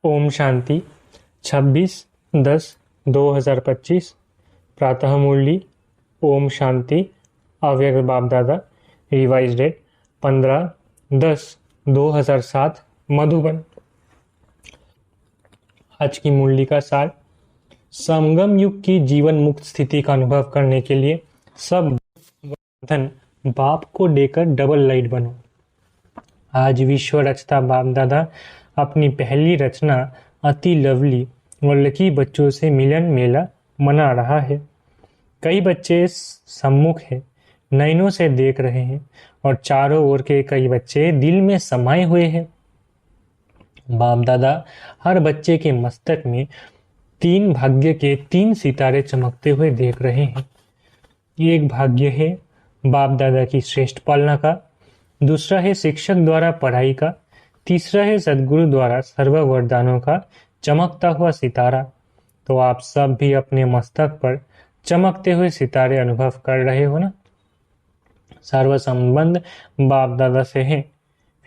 ओम शांति 26/10/2025 प्रातः मुरली। ओम शांति अव्यक्त बाप दादा। Revise date 15/10/2007 Madhuban. आज की मुरली का सार। संगम युग की जीवन मुक्त स्थिति का अनुभव करने के लिए सब धन बाप को देकर डबल लाइट बनो। आज विश्व रचता बाप दादा अपनी पहली रचना अति लवली और लकी बच्चों से मिलन मेला मना रहा है। कई बच्चे सम्मुख हैं, नयनों से देख रहे हैं और चारों ओर के कई बच्चे दिल में समाये हुए हैं। बाप दादा हर बच्चे के मस्तक में 3 भाग्य के 3 सितारे चमकते हुए देख रहे हैं। एक भाग्य है बाप दादा की श्रेष्ठ पालना का, दूसरा है शिक्षक द्वारा पढ़ाई का, तीसरा है सदगुरु द्वारा सर्व वरदानों का चमकता हुआ सितारा। तो आप सब भी अपने मस्तक पर चमकते हुए सितारे अनुभव कर रहे हो ना। सर्व संबंध बाप दादा से है,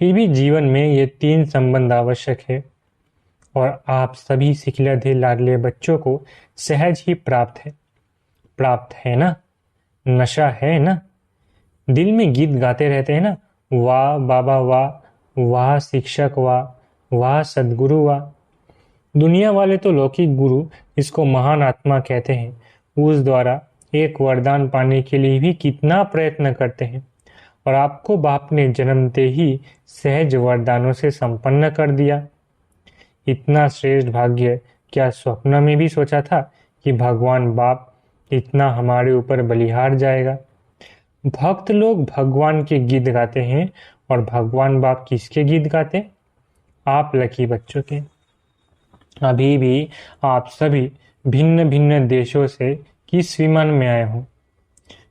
फिर भी जीवन में ये 3 संबंध आवश्यक है और आप सभी सिखलधे लाडले बच्चों को सहज ही प्राप्त है ना। नशा है ना। दिल में गीत गाते रहते हैं ना, वाह बाबा वाह, वाह शिक्षक वाह, वाह सदगुरु वाह। दुनिया वाले तो लौकिक गुरु इसको महान आत्मा कहते हैं, उस द्वारा एक वरदान पाने के लिए भी कितना प्रयत्न करते हैं और आपको बाप ने जन्मते ही सहज वरदानों से संपन्न कर दिया। इतना श्रेष्ठ भाग्य क्या स्वप्न में भी सोचा था कि भगवान बाप इतना हमारे ऊपर बलिहार जाएगा। भक्त लोग भगवान के गीत गाते हैं और भगवान बाप किसके गीत गाते? आप लकी बच्चों के। अभी भी आप सभी भिन्न भिन्न देशों से किस विमान में आए हो?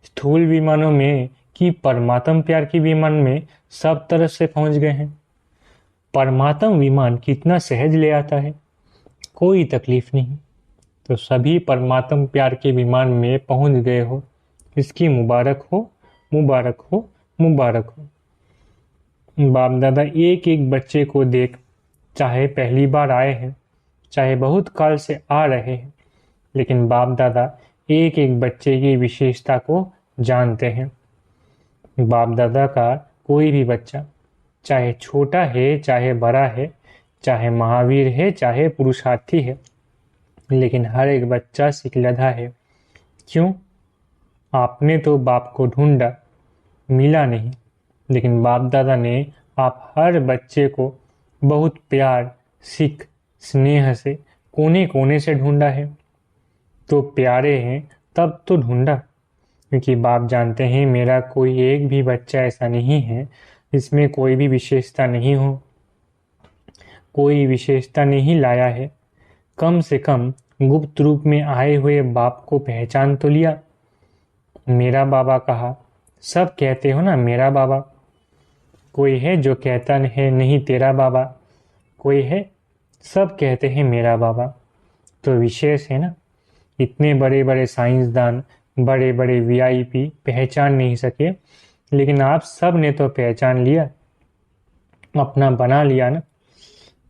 स्थूल विमानों में कि परमात्म प्यार की विमान में सब तरफ से पहुंच गए हैं। परमात्म विमान कितना सहज ले आता है, कोई तकलीफ नहीं। तो सभी परमात्म प्यार के विमान में पहुंच गए हो, इसकी मुबारक हो, मुबारक हो, मुबारक हो। बाप दादा एक एक बच्चे को देख, चाहे पहली बार आए हैं, चाहे बहुत काल से आ रहे हैं, लेकिन बाप दादा एक एक बच्चे की विशेषता को जानते हैं। बाप दादा का कोई भी बच्चा, चाहे छोटा है चाहे बड़ा है, चाहे महावीर है चाहे पुरुषार्थी है, लेकिन हर एक बच्चा सिखलधा है। क्यों? आपने तो बाप को ढूंढा, मिला नहीं, लेकिन बाप दादा ने आप हर बच्चे को बहुत प्यार, सिख, स्नेह से कोने कोने से ढूंढा है। तो प्यारे हैं तब तो ढूंढा, क्योंकि बाप जानते हैं मेरा कोई एक भी बच्चा ऐसा नहीं है जिसमें कोई भी विशेषता नहीं हो, कोई विशेषता नहीं लाया है। कम से कम गुप्त रूप में आए हुए बाप को पहचान तो लिया। मेरा बाबा कहा, सब कहते हो ना मेरा बाबा। कोई है जो कहता है नहीं तेरा बाबा, कोई है सब कहते हैं मेरा बाबा। तो विशेष है ना। इतने बड़े बड़े साइंसदान, बड़े बड़े वीआईपी पहचान नहीं सके, लेकिन आप सब ने तो पहचान लिया, अपना बना लिया ना।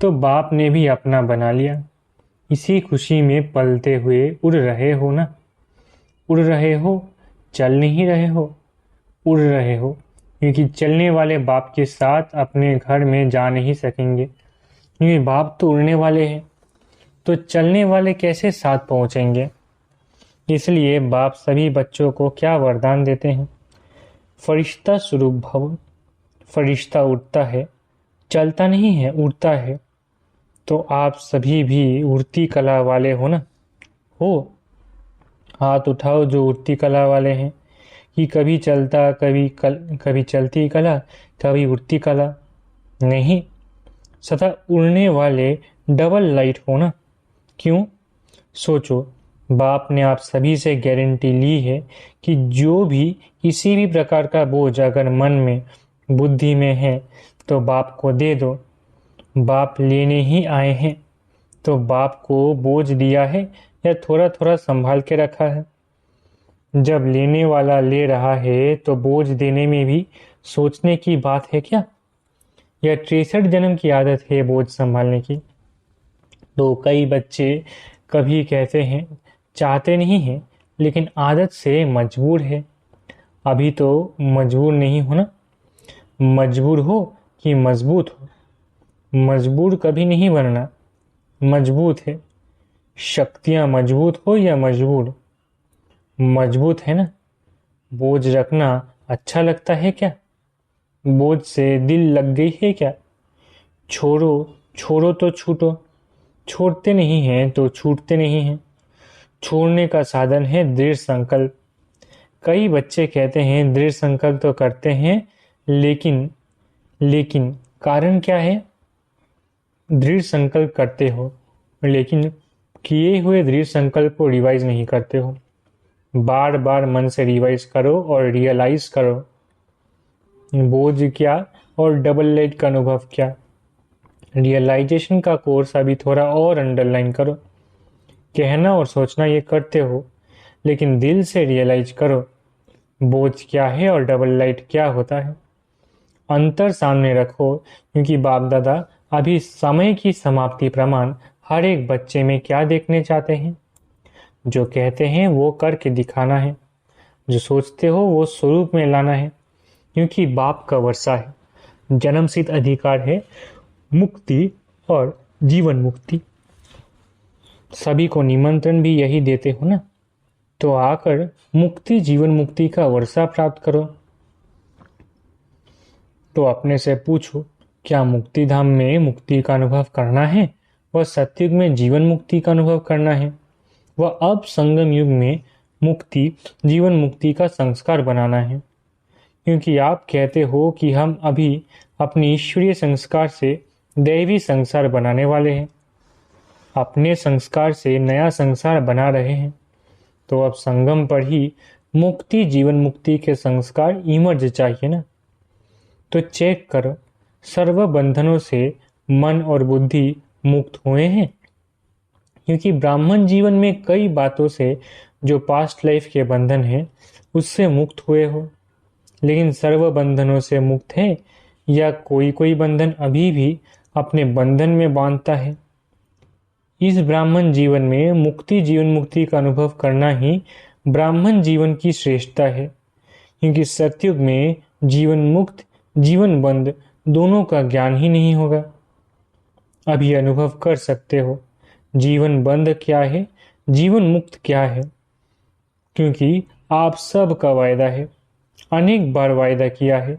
तो बाप ने भी अपना बना लिया। इसी खुशी में पलते हुए उड़ रहे हो ना। उड़ रहे हो, चल नहीं रहे हो, उड़ रहे हो, क्योंकि चलने वाले बाप के साथ अपने घर में जा नहीं सकेंगे, क्योंकि बाप तो उड़ने वाले हैं, तो चलने वाले कैसे साथ पहुंचेंगे। इसलिए बाप सभी बच्चों को क्या वरदान देते हैं? फरिश्ता स्वरूप भव। फरिश्ता उड़ता है, चलता नहीं है, उड़ता है। तो आप सभी भी उड़ती कला वाले हो ना। हो, हाथ उठाओ जो उड़ती कला वाले हैं, कि कभी चलता कभी चलती कला, कभी उड़ती कला नहीं, सदा उड़ने वाले डबल लाइट हो ना। क्यों? सोचो, बाप ने आप सभी से गारंटी ली है कि जो भी किसी भी प्रकार का बोझ अगर मन में, बुद्धि में है तो बाप को दे दो। बाप लेने ही आए हैं, तो बाप को बोझ दिया है या थोड़ा थोड़ा संभाल के रखा है? जब लेने वाला ले रहा है तो बोझ देने में भी सोचने की बात है क्या? या 63 जन्म की आदत है बोझ संभालने की? तो कई बच्चे कभी कहते हैं चाहते नहीं हैं, लेकिन आदत से मजबूर है। अभी तो मजबूर नहीं हो ना, मजबूर हो कि मजबूत हो। मजबूर कभी नहीं बनना, मजबूत है। शक्तियां मजबूत हो या मजबूर, मजबूत है ना। बोझ रखना अच्छा लगता है क्या? बोझ से दिल लग गई है क्या? छोड़ो, छोड़ो तो छूटो। छोड़ते नहीं हैं तो छूटते नहीं हैं। छोड़ने का साधन है दृढ़ संकल्प। कई बच्चे कहते हैं दृढ़ संकल्प तो करते हैं, लेकिन लेकिन कारण क्या है? दृढ़ संकल्प करते हो, लेकिन किए हुए दृढ़ संकल्प को रिवाइज नहीं करते हो। बार बार मन से रिवाइज करो और रियलाइज करो। बोझ क्या और डबल लाइट का अनुभव क्या। रियलाइजेशन का कोर्स अभी थोड़ा और अंडरलाइन करो। कहना और सोचना ये करते हो, लेकिन दिल से रियलाइज करो बोझ क्या है और डबल लाइट क्या होता है। अंतर सामने रखो, क्योंकि बाप दादा अभी समय की समाप्ति प्रमाण हर एक बच्चे में क्या देखने चाहते हैं। जो कहते हैं वो करके दिखाना है, जो सोचते हो वो स्वरूप में लाना है। क्योंकि बाप का वर्षा है, जन्मसिद्ध अधिकार है, मुक्ति और जीवन मुक्ति। सभी को निमंत्रण भी यही देते हो ना, तो आकर मुक्ति जीवन मुक्ति का वर्षा प्राप्त करो। तो अपने से पूछो, क्या मुक्ति धाम में मुक्ति का अनुभव करना है, वह सत्युग में जीवन मुक्ति का अनुभव करना है, वह अब संगम युग में मुक्ति जीवन मुक्ति का संस्कार बनाना है। क्योंकि आप कहते हो कि हम अभी अपनी ईश्वरीय संस्कार से दैवी संसार बनाने वाले हैं, अपने संस्कार से नया संसार बना रहे हैं। तो अब संगम पर ही मुक्ति जीवन मुक्ति के संस्कार इमर्ज चाहिए ना। तो चेक करो, सर्व बंधनों से मन और बुद्धि मुक्त हुए हैं। क्योंकि ब्राह्मण जीवन में कई बातों से जो पास्ट लाइफ के बंधन है उससे मुक्त हुए हो, लेकिन सर्व बंधनों से मुक्त है या कोई कोई बंधन अभी भी अपने बंधन में बांधता है। इस ब्राह्मण जीवन में मुक्ति जीवन मुक्ति का अनुभव करना ही ब्राह्मण जीवन की श्रेष्ठता है। क्योंकि सतयुग में जीवन मुक्त जीवन बंद दोनों का ज्ञान ही नहीं होगा। अभी अनुभव कर सकते हो जीवन बंद क्या है, जीवन मुक्त क्या है। क्योंकि आप सब का वायदा है, अनेक बार वायदा किया है।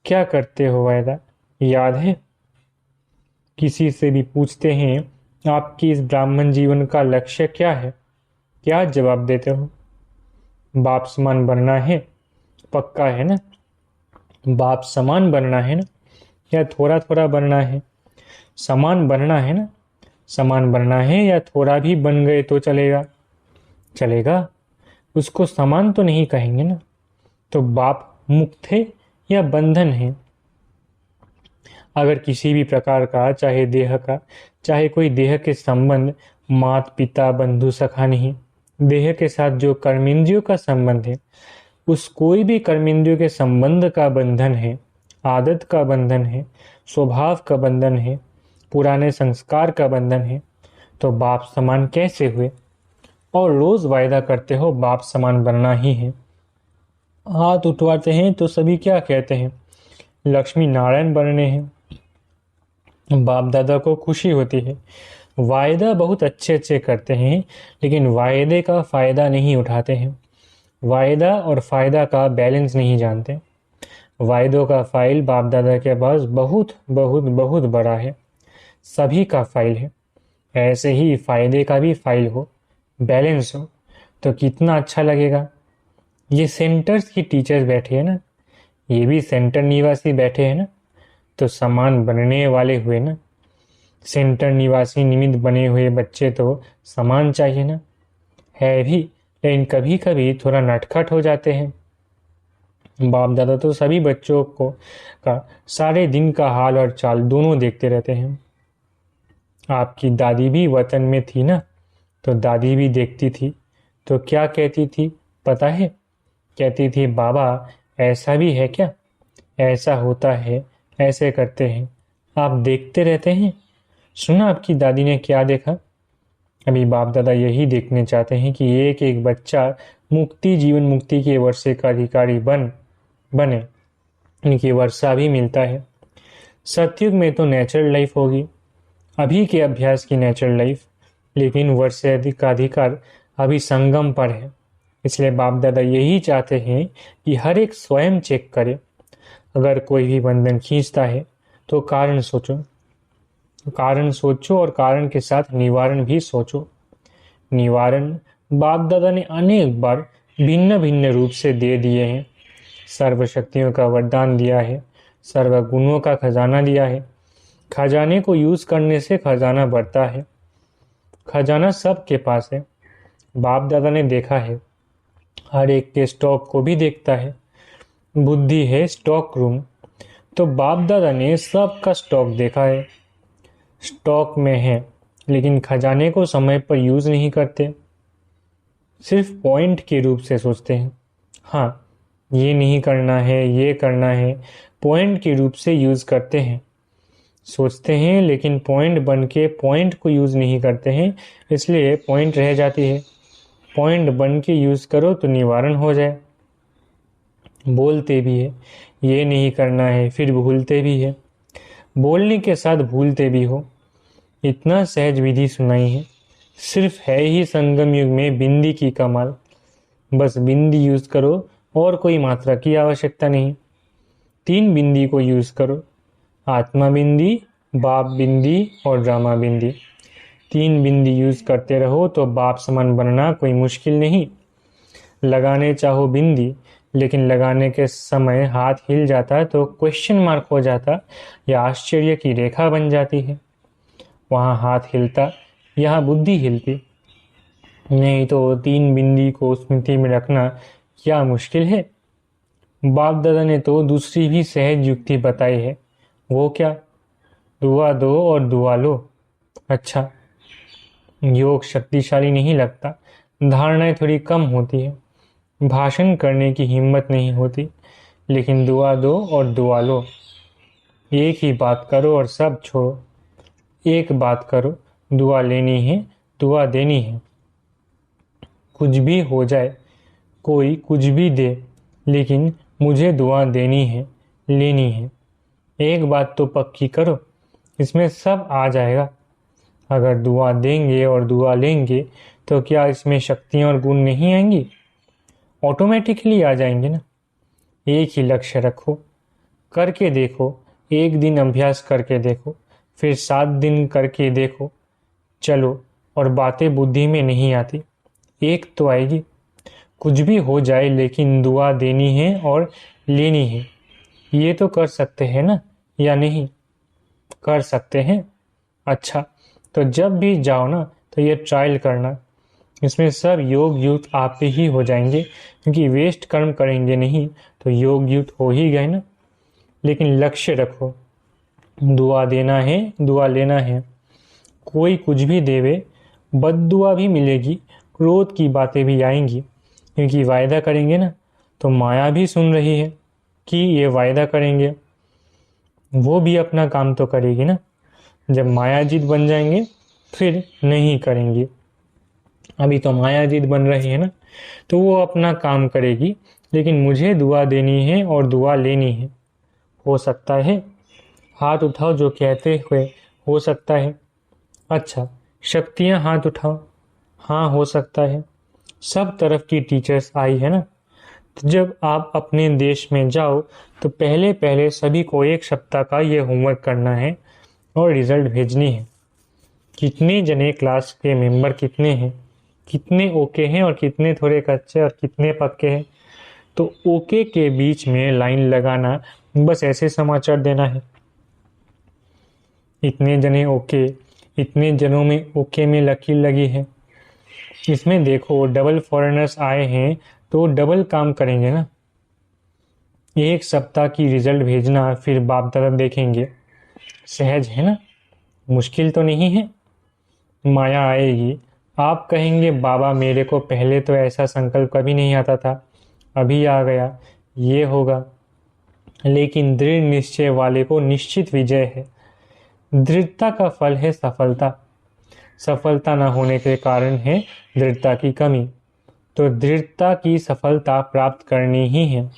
क्या करते हो वायदा, याद है? किसी से भी पूछते हैं आपकी इस ब्राह्मण जीवन का लक्ष्य क्या है, क्या जवाब देते हो? बाप समान बनना है, पक्का है ना? बाप समान बनना है ना, या थोड़ा थोड़ा बनना है? समान बनना है ना, समान बनना है या थोड़ा भी बन गए तो चलेगा? चलेगा, उसको समान तो नहीं कहेंगे ना। तो बाप मुक्त है या बंधन है? अगर किसी भी प्रकार का, चाहे देह का, चाहे कोई देह के संबंध, माता पिता बंधु सखा नहीं, देह के साथ जो कर्मेंद्रियों का संबंध है, उस कोई भी कर्मेंद्रियों के संबंध का बंधन है, आदत का बंधन है, स्वभाव का बंधन है, पुराने संस्कार का बंधन है, तो बाप समान कैसे हुए? और रोज वायदा करते हो बाप समान बनना ही है। हाथ उठवाते हैं तो सभी क्या कहते हैं, लक्ष्मी नारायण बनने हैं। बाप दादा को खुशी होती है। वायदा बहुत अच्छे अच्छे करते हैं, लेकिन वायदे का फायदा नहीं उठाते हैं। वायदा और फायदा का बैलेंस नहीं जानते। वायदों का फाइल बाप दादा के पास बहुत बहुत बहुत बड़ा है, सभी का फाइल है। ऐसे ही फायदे का भी फाइल हो, बैलेंस हो, तो कितना अच्छा लगेगा। ये सेंटर्स की टीचर्स बैठे हैं ना, ये भी सेंटर निवासी बैठे हैं ना, तो समान बनने वाले हुए ना। सेंटर निवासी निमित्त बने हुए बच्चे तो समान चाहिए ना। है भी, लेकिन कभी कभी थोड़ा नटखट हो जाते हैं। बाप दादा तो सभी बच्चों को का सारे दिन का हाल और चाल दोनों देखते रहते हैं। आपकी दादी भी वतन में थी ना, तो दादी भी देखती थी, तो क्या कहती थी पता है? कहती थी बाबा ऐसा भी है क्या, ऐसा होता है, ऐसे करते हैं, आप देखते रहते हैं, सुना आपकी दादी ने क्या देखा? अभी बाप दादा यही देखने चाहते हैं कि एक एक बच्चा मुक्ति, जीवन मुक्ति के वर्षे का अधिकारी बने। इनकी वर्षा भी मिलता है। सतयुग में तो नेचुरल लाइफ होगी, अभी के अभ्यास की नेचुरल लाइफ, लेकिन वर्षे का अधिकार अभी संगम पर है। इसलिए बाप दादा यही चाहते हैं कि हर एक स्वयं चेक करे। अगर कोई भी बंधन खींचता है तो कारण सोचो और कारण के साथ निवारण भी सोचो। निवारण बाप दादा ने अनेक बार भिन्न भिन्न रूप से दे दिए हैं। सर्वशक्तियों का वरदान दिया है, सर्वगुणों का खजाना दिया है। खजाने को यूज करने से खजाना बढ़ता है। खजाना सबके पास है। बाप दादा ने देखा है, हर एक के स्टॉक को भी देखता है। बुद्धि है स्टॉक रूम, तो बाप दादा ने सबका स्टॉक देखा है। स्टॉक में है, लेकिन खजाने को समय पर यूज नहीं करते, सिर्फ पॉइंट के रूप से सोचते हैं। हाँ, ये नहीं करना है, ये करना है, पॉइंट के रूप से यूज करते हैं। सोचते हैं लेकिन पॉइंट बन के पॉइंट को यूज नहीं करते हैं, इसलिए पॉइंट रह जाती है। पॉइंट बन के यूज करो तो निवारण हो जाए। बोलते भी है ये नहीं करना है, फिर भूलते भी है, बोलने के साथ भूलते भी हो। इतना सहज विधि सुनाई है, सिर्फ है ही संगम युग में बिंदी की कमाल। बस बिंदी यूज करो और कोई मात्रा की आवश्यकता नहीं। 3 बिंदी को यूज करो, आत्मा बिंदी, बाप बिंदी और ड्रामा बिंदी। 3 बिंदी यूज करते रहो तो बाप समान बनना कोई मुश्किल नहीं। लगाने चाहो बिंदी, लेकिन लगाने के समय हाथ हिल जाता तो क्वेश्चन मार्क हो जाता या आश्चर्य की रेखा बन जाती है। वहाँ हाथ हिलता, यहाँ बुद्धि हिलती। नहीं तो 3 बिंदी को स्मृति में रखना क्या मुश्किल है। बाप दादा ने तो दूसरी भी सहज युक्ति बताई है। वो क्या? दुआ दो और दुआ लो। अच्छा, योग शक्तिशाली नहीं लगता, धारणाएं थोड़ी कम होती है, भाषण करने की हिम्मत नहीं होती, लेकिन दुआ दो और दुआ लो। एक ही बात करो और सब छोड़ो। एक बात करो, दुआ लेनी है, दुआ देनी है। कुछ भी हो जाए, कोई कुछ भी दे, लेकिन मुझे दुआ देनी है, लेनी है। एक बात तो पक्की करो, इसमें सब आ जाएगा। अगर दुआ देंगे और दुआ लेंगे तो क्या इसमें शक्तियाँ और गुण नहीं आएंगी? ऑटोमेटिकली आ जाएंगे ना। एक ही लक्ष्य रखो, करके देखो। एक दिन अभ्यास करके देखो, फिर 7 दिन करके देखो। चलो, और बातें बुद्धि में नहीं आती, एक तो आएगी। कुछ भी हो जाए, लेकिन दुआ देनी है और लेनी है। ये तो कर सकते हैं ना, या नहीं? कर सकते हैं। अच्छा, तो जब भी जाओ ना तो ये ट्रायल करना। इसमें सब योग युक्त आप ही हो जाएंगे, क्योंकि वेस्ट कर्म करेंगे नहीं तो योग युक्त हो ही गए ना। लेकिन लक्ष्य रखो, दुआ देना है, दुआ लेना है। कोई कुछ भी देवे, बद्दुआ भी मिलेगी, क्रोध की बातें भी आएंगी, क्योंकि वायदा करेंगे ना। तो माया भी सुन रही है कि ये वायदा करेंगे, वो भी अपना काम तो करेगी ना। जब मायाजीत बन जाएंगे फिर नहीं करेंगे। अभी तो मायाजीत बन रही है ना, तो वो अपना काम करेगी, लेकिन मुझे दुआ देनी है और दुआ लेनी है। हो सकता है? हाथ उठाओ जो कहते हुए हो सकता है। अच्छा, शक्तियाँ हाथ उठाओ। हाँ, हो सकता है। सब तरफ की टीचर्स आई है ना। तो जब आप अपने देश में जाओ तो पहले पहले सभी को 1 सप्ताह का ये होमवर्क करना है और रिजल्ट भेजनी है। कितने जने क्लास के मेंबर कितने हैं, कितने ओके हैं और कितने थोड़े कच्चे और कितने पक्के हैं। तो ओके के बीच में लाइन लगाना, बस ऐसे समाचार देना है। इतने जने ओके, इतने जनों में ओके में लकीर लगी है। इसमें देखो, डबल फॉरेनर्स आए हैं तो डबल काम करेंगे ना। 1 सप्ताह की रिजल्ट भेजना, फिर बाप दादा देखेंगे। सहज है ना, मुश्किल तो नहीं है। माया आएगी, आप कहेंगे बाबा मेरे को पहले तो ऐसा संकल्प कभी नहीं आता था, अभी आ गया, ये होगा। लेकिन दृढ़ निश्चय वाले को निश्चित विजय है। दृढ़ता का फल है सफलता। सफलता न होने के कारण है दृढ़ता की कमी। तो दृढ़ता की सफलता प्राप्त करनी ही है।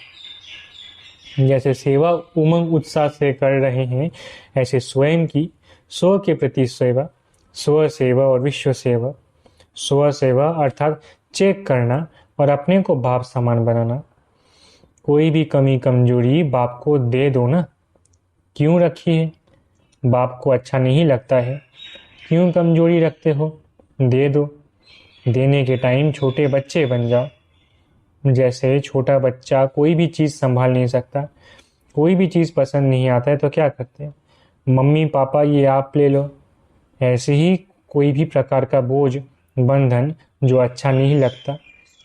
जैसे सेवा उमंग उत्साह से कर रहे हैं, ऐसे स्वयं की स्व के प्रति सेवा, स्व सेवा और विश्व सेवा। स्व सेवा अर्थात चेक करना और अपने को बाप समान बनाना। कोई भी कमी कमजोरी बाप को दे दो ना। क्यों रखी है? बाप को अच्छा नहीं लगता है। क्यों कमजोरी रखते हो? दे दो। देने के टाइम छोटे बच्चे बन जाओ। जैसे छोटा बच्चा कोई भी चीज़ संभाल नहीं सकता, कोई भी चीज़ पसंद नहीं आता है तो क्या करते हैं? मम्मी पापा ये आप ले लो। ऐसे ही कोई भी प्रकार का बोझ बंधन जो अच्छा नहीं लगता,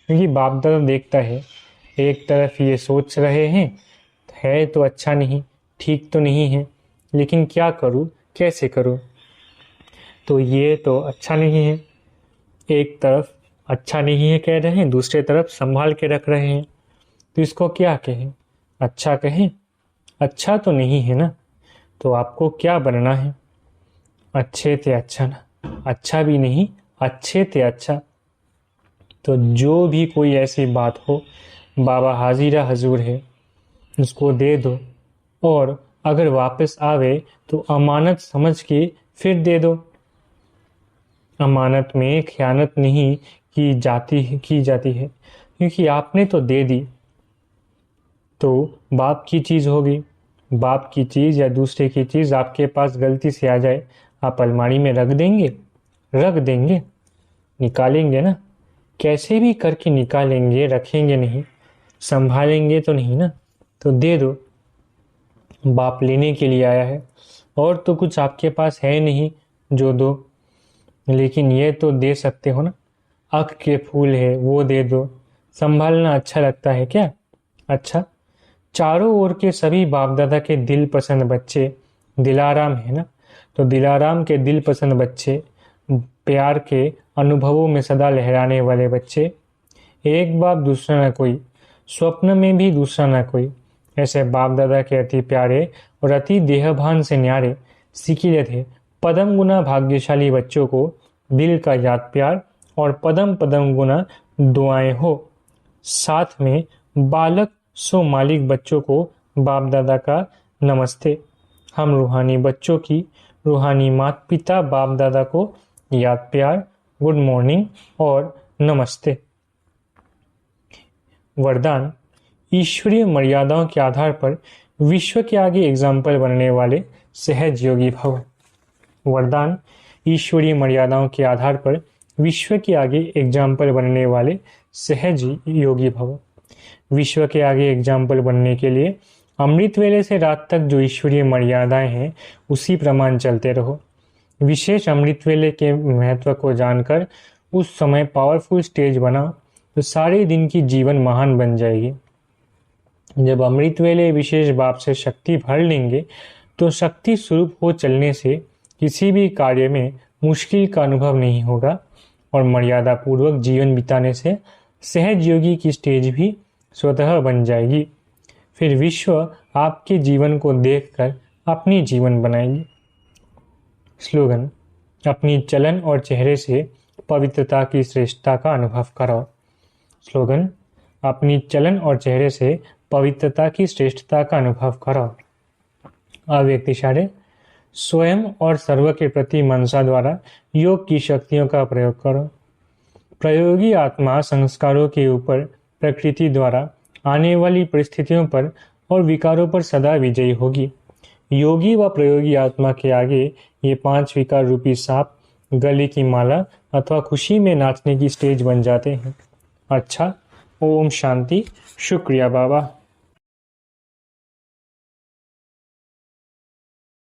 क्योंकि बाप दादा देखता है एक तरफ ये सोच रहे हैं है तो अच्छा नहीं, ठीक तो नहीं है, लेकिन क्या करूँ, कैसे करूँ? तो ये तो अच्छा नहीं है। एक तरफ अच्छा नहीं है कह रहे हैं, दूसरे तरफ संभाल के रख रहे हैं। तो इसको क्या कहें? अच्छा कहें? अच्छा तो नहीं है ना। तो आपको क्या बनना है? अच्छे थे अच्छा ना, अच्छा भी नहीं, अच्छे थे अच्छा। तो जो भी कोई ऐसी बात हो, बाबा हाजिरा हजूर है, उसको दे दो। और अगर वापस आवे तो अमानत समझ के फिर दे दो। अमानत में खयानत नहीं की जाती है, क्योंकि आपने तो दे दी तो बाप की चीज़ होगी। बाप की चीज़ या दूसरे की चीज़ आपके पास गलती से आ जाए, आप अलमारी में रख देंगे? रख देंगे? निकालेंगे ना। कैसे भी करके निकालेंगे, रखेंगे नहीं, संभालेंगे तो नहीं ना। तो दे दो। बाप लेने के लिए आया है और तो कुछ आपके पास है नहीं जो दो, लेकिन ये तो दे सकते हो ना। अख के फूल है वो दे दो। संभालना अच्छा लगता है क्या? अच्छा, चारों ओर के सभी बाप दादा के दिल पसंद बच्चे दिलाराम है ना। तो दिलाराम के दिल पसंद बच्चे, प्यार के अनुभवों में सदा लहराने वाले बच्चे, एक बाप दूसरा ना कोई, स्वप्न में भी दूसरा ना कोई, ऐसे बाप दादा के अति प्यारे और अति देहभान से न्यारे सीखिले थे पदम गुना भाग्यशाली बच्चों को दिल का याद प्यार और पदम पदम गुना दुआएं हो। साथ में बालक सो मालिक बच्चों को बाप दादा का नमस्ते। हम रूहानी बच्चों की रूहानी माता पिता बाप दादा को याद प्यार, गुड मॉर्निंग और नमस्ते। वरदान: ईश्वरीय मर्यादाओं के आधार पर विश्व के आगे एग्जाम्पल बनने वाले सहज योगी भव। वरदान: ईश्वरीय मर्यादाओं के आधार पर विश्व के आगे एग्जाम्पल बनने वाले सहज योगी भव। विश्व के आगे एग्जाम्पल बनने के लिए अमृत वेले से रात तक जो ईश्वरीय मर्यादाएं हैं उसी प्रमाण चलते रहो। विशेष अमृत वेले के महत्व को जानकर उस समय पावरफुल स्टेज बनाओ तो सारे दिन की जीवन महान बन जाएगी। जब अमृत वेले विशेष बाप से शक्ति भर लेंगे तो शक्ति स्वरूप हो चलने से किसी भी कार्य में मुश्किल का अनुभव नहीं होगा और मर्यादा पूर्वक जीवन बिताने से सहज योगी की स्टेज भी स्वतः बन जाएगी। फिर विश्व आपके जीवन को देखकर अपनी जीवन बनाएगी। स्लोगन: अपनी चलन और चेहरे से पवित्रता की श्रेष्ठता का अनुभव करो। स्लोगन: अपनी चलन और चेहरे से पवित्रता की श्रेष्ठता का अनुभव करो। अव्यक्त इशारे: स्वयं और सर्व के प्रति मनसा द्वारा योग की शक्तियों का प्रयोग करो। प्रयोगी आत्मा संस्कारों के ऊपर प्रकृति द्वारा आने वाली परिस्थितियों पर और विकारों पर सदा विजयी होगी। योगी व प्रयोगी आत्मा के आगे ये 5 विकार रूपी सांप गले की माला अथवा खुशी में नाचने की स्टेज बन जाते हैं। अच्छा, ओम शांति। शुक्रिया बाबा।